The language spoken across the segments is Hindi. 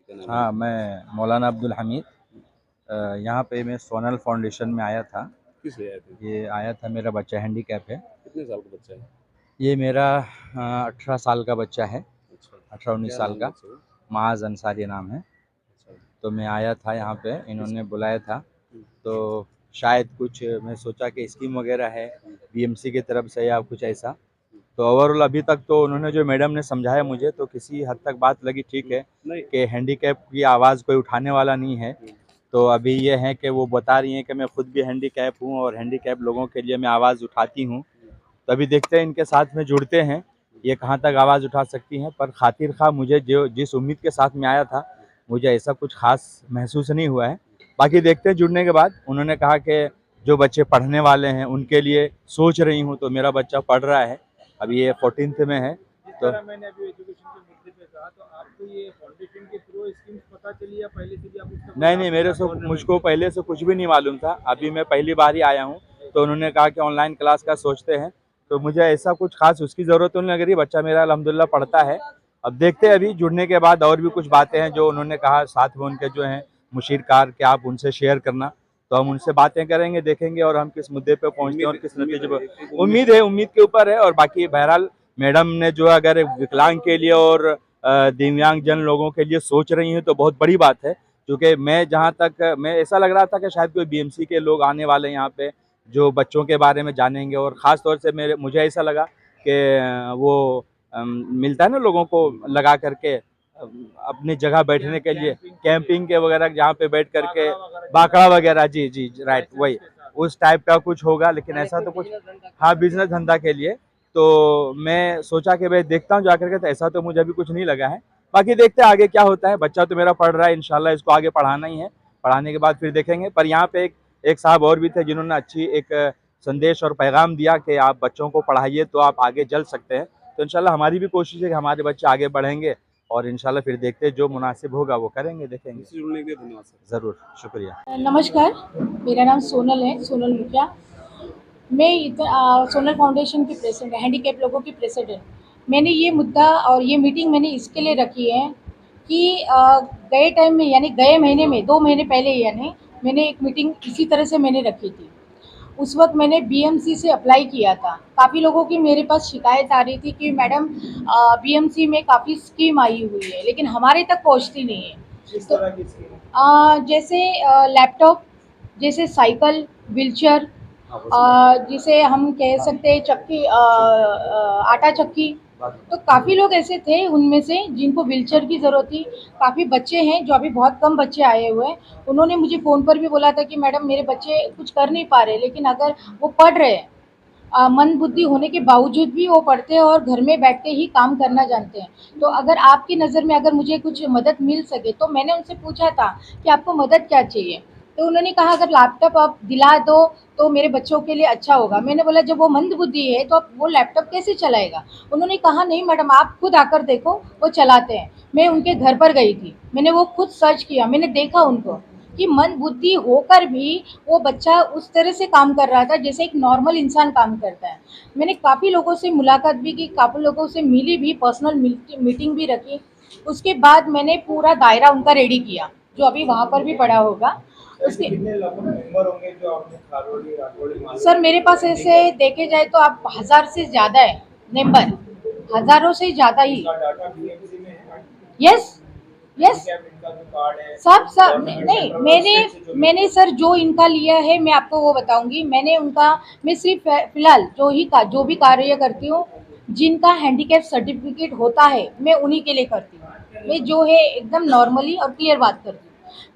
क्या नाम है? हाँ, मैं मौलाना अब्दुल हमीद। यहाँ पे मैं सोनल फाउंडेशन में आया था। किस लिए आए थे? ये आया था, मेरा बच्चा हैंडीकैप है। कितने साल का बच्चा है? ये मेरा 18 साल का बच्चा है, अच्छा। 18-19 क्या साल नाम है का। बच्चे का? माज़ अंसारी नाम है। अच्छा। तो मैं आया था यहाँ पे, किस इन्होंने बुलाया था। हुँ, तो शायद कुछ मैं सोचा कि स्कीम वगैरह है हुँ, बीएमसी की तरफ से या कुछ ऐसा। हुँ, तो ओवरऑल अभी तक तो उन्होंने जो मैडम ने समझाया मुझे, तो किसी हद तक बात लगी ठीक हुँ। है नहीं। कि हैंडीकैप की आवाज़ कोई उठाने वाला नहीं है। हुँ, तो अभी ये है कि वो बता रही हैं कि मैं खुद भी हैंडीकैप हूँ और हैंडीकैप लोगों के लिए मैं आवाज़ उठाती हूँ। हुँ, तो अभी देखते हैं, इनके साथ में जुड़ते हैं, हुँ, ये कहाँ तक आवाज़ उठा सकती हैं। पर खातिर ख़्वाह मुझे जो जिस उम्मीद के साथ मैं आया था, मुझे ऐसा कुछ ख़ास महसूस नहीं हुआ है। बाकी देखते हैं जुड़ने के बाद। उन्होंने कहा कि जो बच्चे पढ़ने वाले हैं उनके लिए सोच रही हूँ, तो मेरा बच्चा पढ़ रहा है, अभी ये 14th में है। जिस तो तरह मैंने अभी एजुकेशन के मुद्दे पे कहा, तो आपको ये फाउंडेशन के थ्रू स्कीम्स पता चली या पहले से भी आप उसका कोई नहीं, लाभ नहीं, मेरे से गवर्नमेंट मुझको से? पहले से कुछ भी नहीं मालूम था। अभी मैं पहली बार ही आया हूँ। तो उन्होंने कहा कि ऑनलाइन क्लास का सोचते हैं। तो मुझे ऐसा कुछ ख़ास उसकी ज़रूरत तो नहीं लग रही, बच्चा मेरा अल्हम्दुलिल्लाह पढ़ता है। अब देखते हैं, अभी जुड़ने के बाद और भी कुछ बातें हैं जो उन्होंने कहा, साथ में उनके जो हैं मुशीर कार, कि आप उनसे शेयर करना। तो हम उनसे बातें करेंगे, देखेंगे और हम किस मुद्दे पे पहुँचते हैं और किस उम्मीद नतीजे है, पर। एक उम्मीद है, उम्मीद के ऊपर है। और बाकी बहरहाल मैडम ने जो अगर विकलांग के लिए और दिव्यांगजन लोगों के लिए सोच रही हैं तो बहुत बड़ी बात है। क्योंकि मैं जहाँ तक मैं ऐसा लग रहा था कि शायद कोई बीएमसी के लोग आने वाले हैं यहाँ पे, जो बच्चों के बारे में जानेंगे। और ख़ास तौर से मुझे ऐसा लगा कि वो मिलता है ना लोगों को लगा करके अपनी जगह बैठने के लिए, कैंपिंग के वगैरह जहाँ पे बैठ करके, बाकड़ा वगैरह, जी जी राइट, वही उस टाइप का कुछ होगा। लेकिन ऐसा तो कुछ, हाँ, बिजनेस धंधा के लिए। तो मैं सोचा कि भाई देखता हूँ जाकर के, तो ऐसा तो मुझे अभी कुछ नहीं लगा है। बाकी देखते हैं आगे क्या होता है। बच्चा तो मेरा पढ़ रहा है, इंशाल्लाह इसको आगे पढ़ाना ही है। पढ़ाने के बाद फिर देखेंगे। पर यहाँ पे एक साहब और भी थे जिन्होंने अच्छी एक संदेश और पैगाम दिया कि आप बच्चों को पढ़ाइए तो आप आगे चल सकते हैं। तो इंशाल्लाह हमारी भी कोशिश है कि हमारे बच्चे आगे बढ़ेंगे और इंशाल्लाह फिर देखते हैं, जो मुनासिब होगा वो करेंगे, देखेंगे। हमसे जुड़ने के लिए धन्यवाद सर। ज़रूर, शुक्रिया। नमस्कार, मेरा नाम सोनल है, सोनल मुखिया। मैं सोनल फाउंडेशन की प्रेसिडेंट, हैंडीकैप लोगों की प्रेसिडेंट। मैंने ये मुद्दा और ये मीटिंग मैंने इसके लिए रखी है कि गए टाइम में, यानी गए महीने में 2 महीने पहले, यानी मैंने एक मीटिंग इसी तरह से मैंने रखी थी। उस वक़्त मैंने बीएमसी से अप्लाई किया था। काफ़ी लोगों की मेरे पास शिकायत आ रही थी कि मैडम बीएमसी में काफ़ी स्कीम आई हुई है, लेकिन हमारे तक पहुँचती नहीं है। किस तो तरह की स्कीम? जैसे लैपटॉप, जैसे साइकिल, व्हीलचेयर, जिसे हम कह सकते हैं चक्की, आटा चक्की। तो काफ़ी लोग ऐसे थे उनमें से जिनको व्हीलचेयर की ज़रूरत थी। काफ़ी बच्चे हैं, जो अभी बहुत कम बच्चे आए हुए हैं। उन्होंने मुझे फ़ोन पर भी बोला था कि मैडम मेरे बच्चे कुछ कर नहीं पा रहे, लेकिन अगर वो पढ़ रहे हैं, मंद बुद्धि होने के बावजूद भी वो पढ़ते हैं और घर में बैठ के ही काम करना जानते हैं। तो अगर आपकी नज़र में अगर मुझे कुछ मदद मिल सके, तो मैंने उनसे पूछा था कि आपको मदद क्या चाहिए? तो उन्होंने कहा अगर लैपटॉप आप दिला दो तो मेरे बच्चों के लिए अच्छा होगा। मैंने बोला जब वो मंद बुद्धि है तो अब वो लैपटॉप कैसे चलाएगा? उन्होंने कहा नहीं मैडम, आप खुद आकर देखो, वो चलाते हैं। मैं उनके घर पर गई थी, मैंने वो खुद सर्च किया, मैंने देखा उनको कि मंद बुद्धि होकर भी वो बच्चा उस तरह से काम कर रहा था जैसे एक नॉर्मल इंसान काम करता है। मैंने काफ़ी लोगों से मुलाकात भी की, काफ़ी लोगों से मिली भी, पर्सनल मीटिंग भी रखी। उसके बाद मैंने पूरा दायरा उनका रेडी किया, जो अभी वहाँ पर भी पड़ा होगा। ऐसे उसके कितने लगभग मेंबर होंगे जो आपने खारोड़ी राठौड़ी मालूम? सर मेरे पास ऐसे देखे जाए तो आप 1000 से ज़्यादा है मेंबर, हज़ारों से ज़्यादा ही। इसका डाटा बीएमसी में है? यस, यस, हैंडीकैप इनका जो कार्ड है सब गवर्नमेंट नहीं, सेंट्रल और मैंने स्टेट से जो मैंने सर जो इनका लिया है मैं आपको वो बताऊंगी। मैंने उनका, मैं सिर्फ फिलहाल जो भी कार्य करती हूँ, जिनका हैंडीकैप सर्टिफिकेट होता है मैं उन्हीं के लिए करती हूँ। मैं जो है एकदम नॉर्मली और क्लियर बात करती हूँ।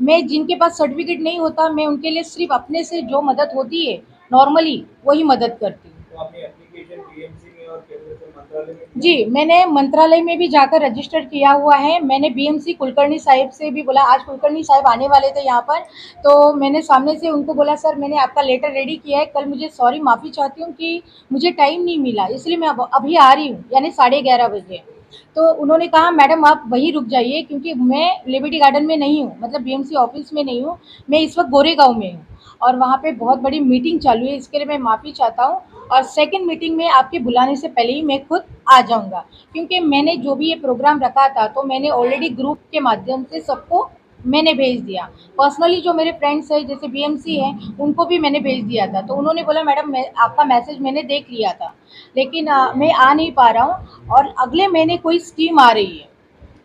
मैं जिनके पास सर्टिफिकेट नहीं होता, मैं उनके लिए सिर्फ अपने से जो मदद होती है नॉर्मली वही मदद करती हूँ। तो आपने एप्लीकेशन बीएमसी में और केंद्र से मंत्रालय में किया? जी, मैंने मंत्रालय में भी जाकर रजिस्टर किया हुआ है। मैंने बीएमसी कुलकर्णी साहिब से भी बोला, आज कुलकर्णी साहिब आने वाले थे यहाँ पर, तो मैंने सामने से उनको बोला सर मैंने आपका लेटर रेडी किया है, कल मुझे सॉरी माफ़ी चाहती हूँ कि मुझे टाइम नहीं मिला, इसलिए मैं अभी आ रही हूँ, यानी 11:30 बजे। तो उन्होंने कहा मैडम आप वहीं रुक जाइए, क्योंकि मैं लिबर्टी गार्डन में नहीं हूँ, मतलब बीएमसी ऑफिस में नहीं हूँ, मैं इस वक्त गोरेगांव में हूँ और वहाँ पे बहुत बड़ी मीटिंग चालू है, इसके लिए मैं माफ़ी चाहता हूँ। और सेकंड मीटिंग में आपके बुलाने से पहले ही मैं खुद आ जाऊंगा, क्योंकि मैंने जो भी ये प्रोग्राम रखा था तो मैंने ऑलरेडी ग्रुप के माध्यम से सबको मैंने भेज दिया। पर्सनली जो मेरे फ्रेंड्स हैं जैसे बीएमसी हैं उनको भी मैंने भेज दिया था, तो उन्होंने बोला मैडम मैं आपका मैसेज मैंने देख लिया था, लेकिन मैं आ नहीं पा रहा हूँ और अगले महीने कोई स्कीम आ रही है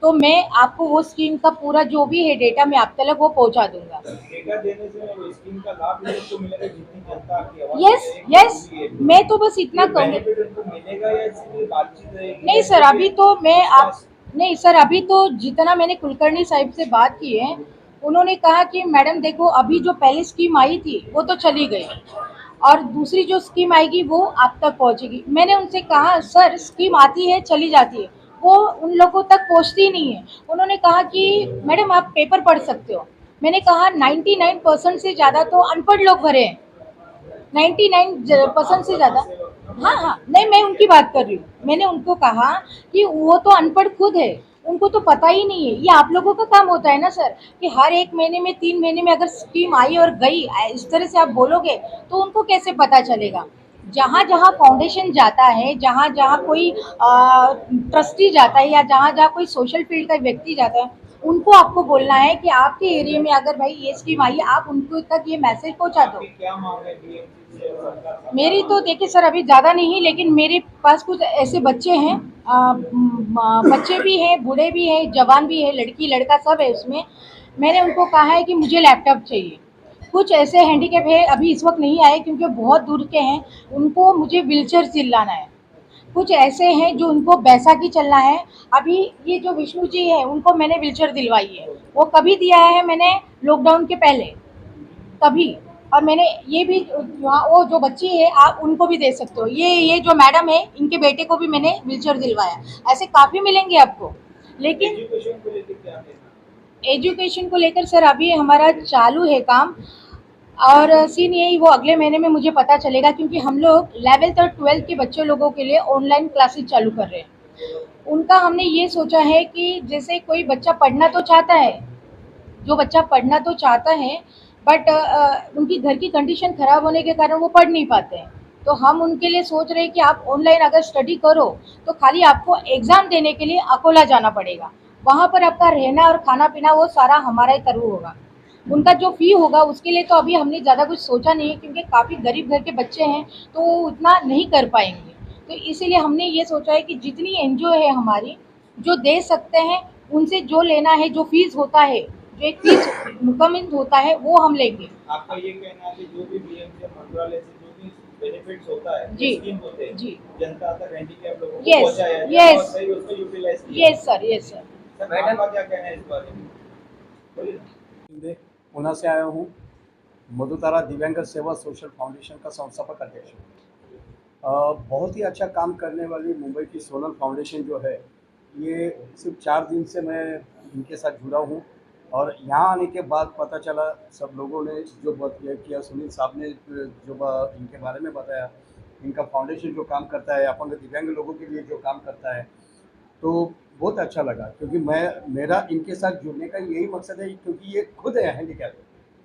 तो मैं आपको वो स्कीम का पूरा जो भी है डेटा मैं आप तक वो पहुंचा दूंगा। डेटा देने से स्कीम का लाभ उनको मिलेगा, जितनी जनता आपकी आवाज यस यस, मैं तो बस इतना कहूँगी। बेनिफिट उनको मिलेगा या सिर्फ बातचीत रहेगी? नहीं सर, अभी तो मैं आप नहीं सर, अभी तो जितना मैंने कुलकर्णी साहिब से बात की है उन्होंने कहा कि मैडम देखो अभी जो पहली स्कीम आई थी वो तो चली गई और दूसरी जो स्कीम आएगी वो आप तक पहुंचेगी। मैंने उनसे कहा सर स्कीम आती है चली जाती है, वो उन लोगों तक पहुंचती नहीं है। उन्होंने कहा कि मैडम आप पेपर पढ़ सकते हो। मैंने कहा 99% से ज़्यादा तो अनपढ़ लोग भरे हैं, 99% से ज़्यादा। हाँ हाँ, नहीं मैं उनकी बात कर रही हूँ। मैंने उनको कहा कि वो तो अनपढ़ खुद है, उनको तो पता ही नहीं है। ये आप लोगों का काम होता है ना सर कि हर 1 महीने में 3 महीने में अगर स्कीम आई और गई इस तरह से आप बोलोगे तो उनको कैसे पता चलेगा। जहाँ जहाँ फाउंडेशन जाता है, जहाँ जहाँ कोई ट्रस्टी जाता है या जहाँ जहाँ कोई सोशल फील्ड का व्यक्ति जाता है उनको आपको बोलना है कि आपके एरिया में अगर भाई ये स्कीम आई है आप उनको तक ये मैसेज पहुँचा दो। क्या मांग है BMC से सरकार से? मेरी तो देखिए सर अभी ज़्यादा नहीं, लेकिन मेरे पास कुछ ऐसे बच्चे हैं, बच्चे भी हैं, बूढ़े भी हैं, जवान भी है, लड़की लड़का सब है उसमें। मैंने उनको कहा है कि मुझे लैपटॉप चाहिए। कुछ ऐसे हैंडीकैप है अभी इस वक्त नहीं आए क्योंकि बहुत दूर के हैं, उनको मुझे व्हीलचेयर दिलाना है। कुछ ऐसे हैं जो उनको बैसाखी चलना है। अभी ये जो विष्णु जी है उनको मैंने व्हीलचेयर दिलवाई है, वो कभी दिया है मैंने लॉकडाउन के पहले तभी। और मैंने ये भी वो जो बच्ची है आप उनको भी दे सकते हो, ये जो मैडम है इनके बेटे को भी मैंने व्हीलचेयर दिलवाया। ऐसे काफ़ी मिलेंगे आपको। लेकिन एजुकेशन को लेकर क्या कहना? एजुकेशन को लेकर सर अभी हमारा चालू है काम, और सीन यही वो अगले महीने में मुझे पता चलेगा क्योंकि हम लोग 11th और 12th के बच्चे लोगों के लिए ऑनलाइन क्लासेस चालू कर रहे हैं। उनका हमने ये सोचा है कि जैसे कोई बच्चा पढ़ना तो चाहता है, जो बच्चा पढ़ना तो चाहता है बट उनकी घर की कंडीशन ख़राब होने के कारण वो पढ़ नहीं पाते हैं, तो हम उनके लिए सोच रहे हैं कि आप ऑनलाइन अगर स्टडी करो तो खाली आपको एग्ज़ाम देने के लिए अकोला जाना पड़ेगा। वहाँ पर आपका रहना और खाना पीना वो सारा हमारा ही थ्रू होगा। उनका जो फ़ी होगा उसके लिए तो अभी हमने ज़्यादा कुछ सोचा नहीं है क्योंकि काफ़ी गरीब घर के बच्चे हैं तो वो उतना नहीं कर पाएंगे। तो इसीलिए हमने ये सोचा है कि जितनी एनजीओ है हमारी जो दे सकते हैं उनसे जो लेना है, जो फीस होता है, जो एक फीस मुकम्मल होता है वो हम लेंगे। आपका ये कहना है कि जो भी BMC मंत्रालय से जो भी बेनिफिट्स होता है, जी, स्कीम होते हैं, जी। जनता तक हैंडीकैप लोगों को Yes, पहुंचाया जाए yes. और सही उसको यूटिलाइज किया। Yes sir, yes sir. Sir madam का क्या कहना है इस बारे में? बोलिए। मैं पुणे से आया हूँ। मधुतारा दिव्यांग सेवा सोशल फाउंडेशन का संस्थापक अध्यक्ष हूँ। बहुत ही अच्छा काम करने वाली मुंबई की सोनल फाउंडेशन जो है, ये सिर्फ 4 दिन से मैं इनके साथ जुड़ा हूँ और यहाँ आने के बाद पता चला, सब लोगों ने जो किया, सुनील साहब ने जो इनके बारे में बताया, इनका फाउंडेशन जो काम करता है अपंग दिव्यांग लोगों के लिए जो काम करता है, तो बहुत अच्छा लगा। क्योंकि मेरा इनके साथ जुड़ने का यही मकसद है, क्योंकि ये खुद है हैंडीकैप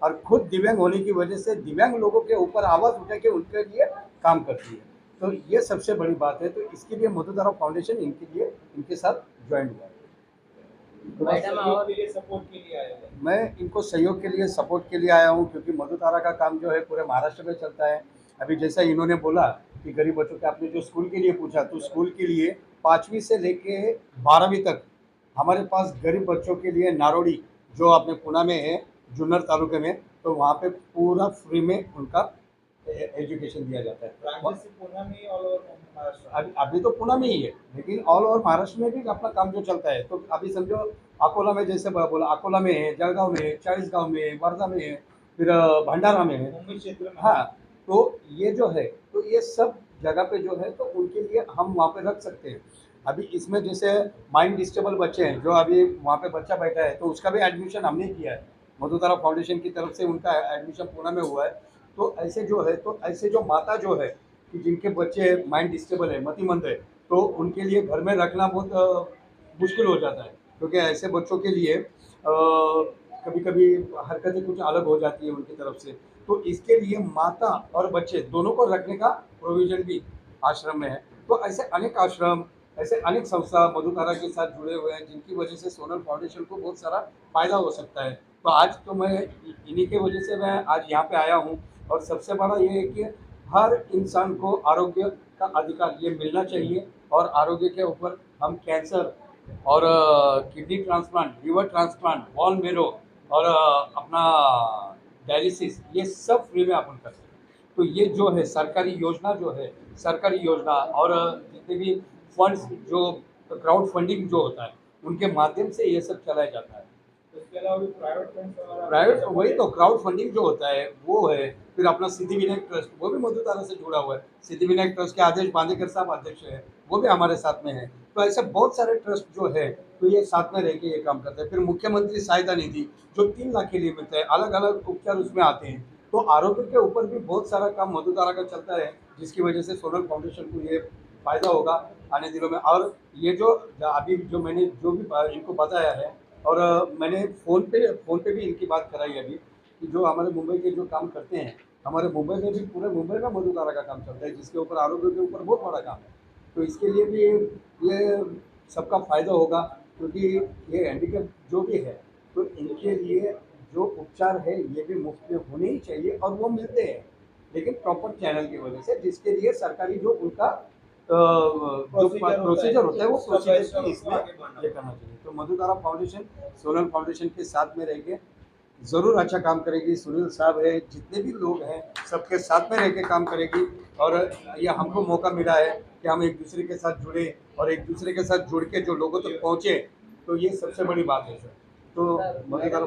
और खुद दिव्यांग होने की वजह से दिव्यांग लोगों के ऊपर आवाज़ उठा के उनके लिए काम करती है, तो ये सबसे बड़ी बात है। तो इसके लिए मधुतारा फाउंडेशन इनके साथ ज्वाइन हुआ। सहयोग के लिए, सपोर्ट के लिए आए हैं। मैं इनको सहयोग के लिए, सपोर्ट के लिए आया हूँ, क्योंकि मधुतारा का काम जो है पूरे महाराष्ट्र में चलता है। अभी जैसा इन्होंने बोला कि गरीब बच्चों के, आपने जो स्कूल के लिए पूछा, तो स्कूल के लिए 5वीं से लेके 12वीं तक हमारे पास गरीब बच्चों के लिए नारोड़ी, जो अपने पुणे में है, जुन्नर तालुके में, तो वहाँ पे पूरा फ्री में उनका एजुकेशन दिया जाता है। ब्रांचेस पुणे में और महाराष्ट्र। अभी तो पुणे में ही है, लेकिन ऑल ओवर महाराष्ट्र में भी अपना काम जो चलता है। तो अभी समझो अकोला में, जैसे बोला, अकोला में है, जळगांव में है, चाळीसगांव में है, वर्धा में है, फिर भंडारा में है, मुंबई क्षेत्र में। हाँ। तो ये जो है, तो ये सब जगह पे जो है, तो उनके लिए हम वहाँ पे रख सकते हैं। अभी इसमें जैसे माइंड डिस्टेबल बच्चे हैं, जो अभी वहाँ पे बच्चा बैठा है, तो उसका भी एडमिशन हमने किया है, मधुतारा फाउंडेशन की तरफ से उनका एडमिशन पुणे में हुआ है। तो ऐसे जो है, तो ऐसे जो माता जो है कि जिनके बच्चे माइंड डिस्टेबल है, मतिमंद है, तो उनके लिए घर में रखना बहुत मुश्किल हो जाता है, क्योंकि ऐसे बच्चों के लिए कभी कभी हरकतें कुछ अलग हो जाती है उनकी तरफ से। तो इसके लिए माता और बच्चे दोनों को रखने का प्रोविजन भी आश्रम में है। तो ऐसे अनेक आश्रम, ऐसे अनेक संस्था मधुधारा के साथ जुड़े हुए हैं, जिनकी वजह से सोनल फाउंडेशन को बहुत सारा फायदा हो सकता है। तो आज तो मैं इन्हीं के वजह से मैं आज यहाँ पे आया हूँ। और सबसे बड़ा ये है कि हर इंसान को आरोग्य का अधिकार ये मिलना चाहिए, और आरोग्य के ऊपर हम कैंसर और kidney transplant, liver transplant, bone marrow और अपना डायलिसिस, ये सब फ्री में अपन कर सकते हैं। तो ये जो है सरकारी योजना, जो है सरकारी योजना और जितने भी फंड्स जो क्राउड फंडिंग जो होता है, उनके माध्यम से ये सब चलाया जाता है। इसके अलावा भी प्राइवेट फंड्स वगैरह प्राइवेट वही तो क्राउड फंडिंग जो होता है वो है। फिर अपना सिद्धिविनायक ट्रस्ट, वो भी मधुधारा से जुड़ा हुआ है। सिद्धिविनायक ट्रस्ट के आदेश बांदेकर साहब अध्यक्ष है, वो भी हमारे साथ में है। तो ऐसे बहुत सारे ट्रस्ट जो है, तो ये साथ में रह के ये काम करते हैं। फिर मुख्यमंत्री सहायता निधि जो 3 लाख के लिए मिलता है, अलग अलग उपचार उसमें आते हैं। तो आरोग्य के ऊपर भी बहुत सारा काम मधुधारा का चलता है, जिसकी वजह से सोनल फाउंडेशन को ये फायदा होगा आने दिनों में। और ये जो अभी जो मैंने जो भी इनको बताया है, और मैंने फ़ोन पे भी इनकी बात कराई अभी, कि जो हमारे मुंबई के जो काम करते हैं, हमारे मुंबई में भी पूरे मुंबई में मधुधारा का काम चलता है, जिसके ऊपर आरोग्य के ऊपर बहुत बड़ा काम है। तो इसके लिए भी ये सबका फ़ायदा होगा, क्योंकि ये हैंडीकैप जो भी है, तो इनके लिए जो उपचार है ये भी मुफ्त में होने ही चाहिए, और वो मिलते हैं, लेकिन प्रॉपर चैनल की वजह से, जिसके लिए सरकारी जो उनका जो प्रोसीजर होता है वो प्रोसीजर को इसमें ये करना चाहिए। तो मधुधारा फाउंडेशन सोनल फाउंडेशन के साथ में रह के ज़रूर अच्छा काम करेगी। सुनील साहब है, जितने भी लोग हैं, सबके साथ में रह के काम करेगी। और ये हमको मौका मिला है कि हम एक दूसरे के साथ जुड़े, और एक दूसरे के साथ जुड़ के जो लोगों तक पहुँचे, तो ये सबसे बड़ी बात है सर। तो मधुधारा